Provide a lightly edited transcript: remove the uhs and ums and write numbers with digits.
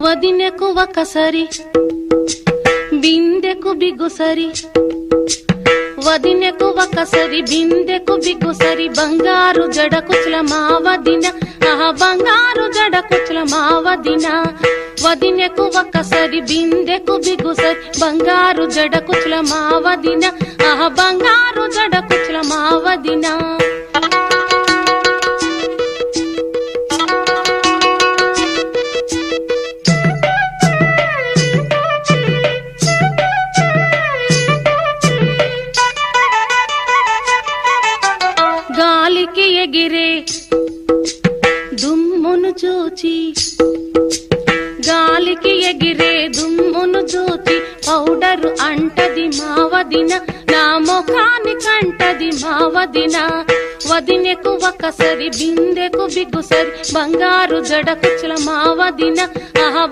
వదినెకు ఒకసరి బిందెకు బిగుసరి, వదినెకు ఒకసరి బిందెకు బిగుసరి, బంగారు జడ కుచుల మా వదిన, ఆహా బంగారు జడ కుచుల మా వదిన. వదినెకు ఒకసరి బిందెకు బిగుసరి, బంగారు జడ కుచుల మా వదిన, ఆహా బంగారు జడ కుచుల మా వదిన. గాలికి ఎగిరే దుమ్మును చూచి, గాలికి ఎగిరే దుమ్మును చూచి, పౌడరు అంటది మా వదిన, నా ముఖాని కంటది మా వదిన. వదినెకు ఒకసరి బిందెకు బిగుసరి, బంగారు జడ కుచుల మా వదిన, ఆహా